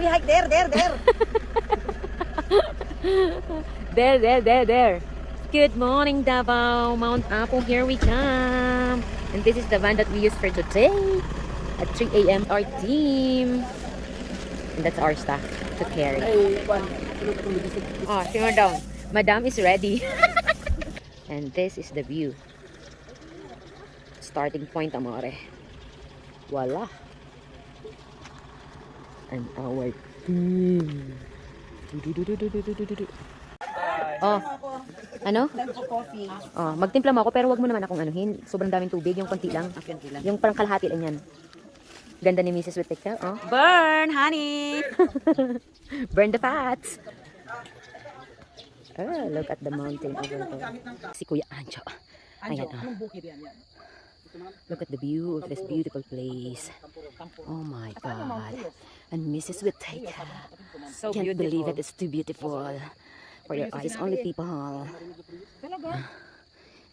we hike there. There. Good morning, Davao. Mount Apo, here we come. And this is the van that we use for today. At 3 a.m. our team. And that's our staff to carry. Oh, simmer down. Madam is ready. And this is the view. Starting point, amore. Voila. And our team. Oh, ano? Coffee. Oh, magtimpla mo ako pero wag mo naman akong anuhin. Sobrang daming tubig, yung konti lang. Yung parang kalahati lang yan. Ganda ni Mrs. Whittaker, oh. Burn, honey. Burn the fats. Oh, look at the mountain over there. Si Kuya Anjo. Ayan, oh. Look at the view of this beautiful place. Oh my God. And Mrs. Whittaker. So Can't believe it. It's too beautiful. For your eyes only, people.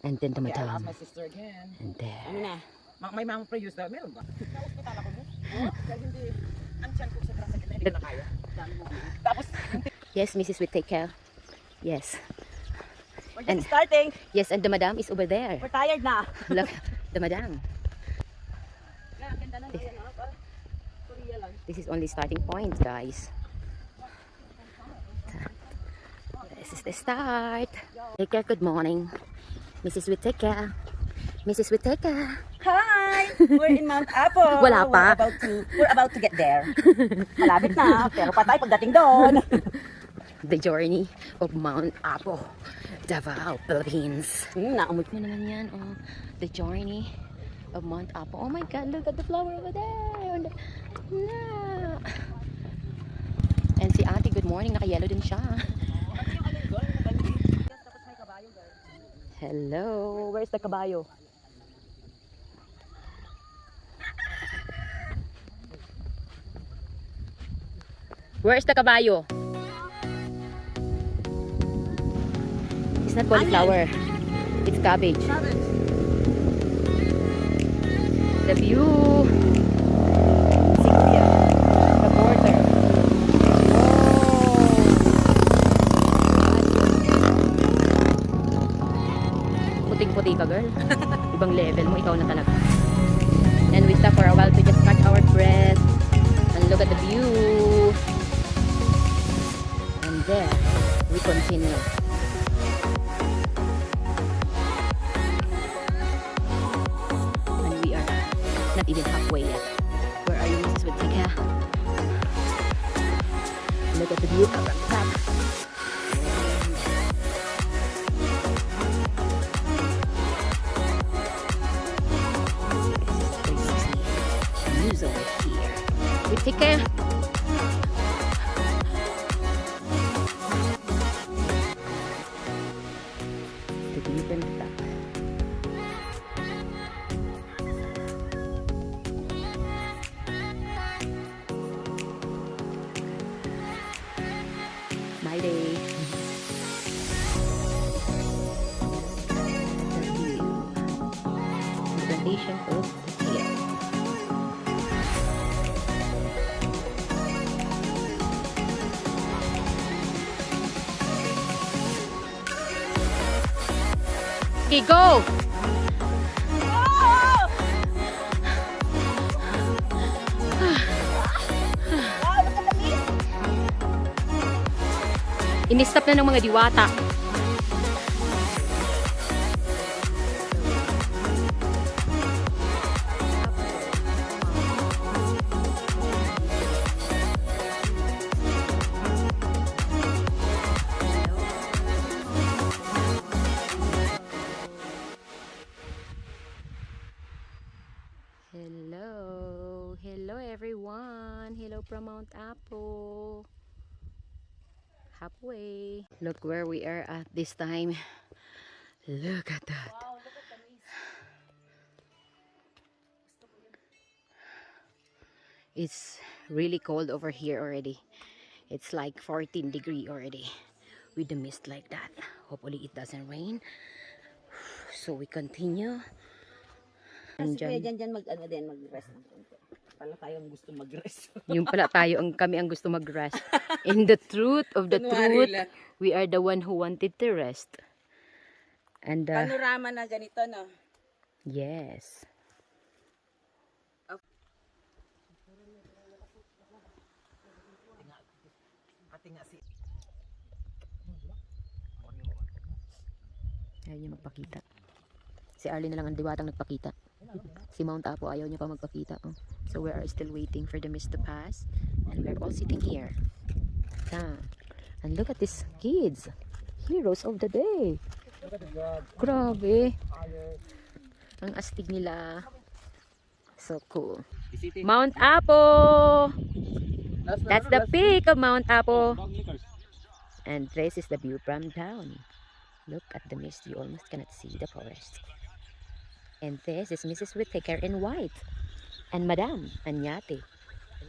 And then the madam. My sister again. And there. Ano na? May mga produce daw. Meron ba? Hospital ako mo. Kaya hindi. Ang tiyan ko sa grasa kita. Hindi ko na kaya. Tapos, Yes, Mrs. Whittaker. Yes. we're And- just starting. Yes, and the madam is over there. We're tired na. Look, the madam. Ganda na yan. Korea lang. This is only starting point, guys. This is the start. Whittaker, good morning. Mrs. Whittaker. Mrs. Whittaker. Hi! We're in Mount Apo. Wala pa. We're about to get there. Malapit na, pero patay pagdating doon. The journey of Mount Apo, Davao, Philippines. Naamoy Ano naman yan? Oh, the journey of Mount Apo. Oh my God, look at the flower over there. No. And si ate, good morning. Naka-yellow din siya. Hello. Where's the kabayo? Where's the kabayo? It's not cauliflower. It's cabbage. The view. The border. Puting-puti ka, girl. Ibang level mo, ikaw na talaga. And we stop for a while to just catch our breath and look at the view. And there, we continue. And we are not even halfway yet. Where are you, Mrs. Whittaker? Look at the view from top. Views over here. Whittaker. The view from the top. My day. The view. The plantation of here. Okay, go! Inistop na ng mga diwata. Hello everyone. Hello from Mount Apo. Halfway. Look where we are at this time. Look at that. Wow, look at the mist. It's really cold over here already. It's like 14 degree already with the mist like that. Hopefully it doesn't rain. So we continue. Kasi kuya dyan mag-ano din, mag-rest ng konti. pala tayong gusto mag-rest. Yung pala kami ang gusto mag-rest. In the truth of the Kunwari truth, lang. we are the one who wanted to rest. And Panorama na ganito, no? yes. Ate nga si... Ayaw niya magpakita. Si Arlie na lang ang diwatang nagpakita. Si Mount Apo ayaw niya pa magpakita. Oh. So we are still waiting for the mist to pass. And we're all sitting here. And look at these kids. Heroes of the day. Grabe. Ang astig nila. So cool. Mount Apo! That's the peak of Mount Apo. And this is the view from down. Look at the mist. You almost cannot see the forest. And this is Mrs. Whittaker in white. And Madame Anyate.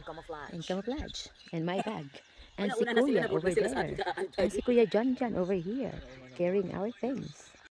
Camouflage. And camouflage. And my bag. And si Una na sila, Kuya nabulog over sila sa there. ating kaantay. And si Kuya John over here. Carrying our things.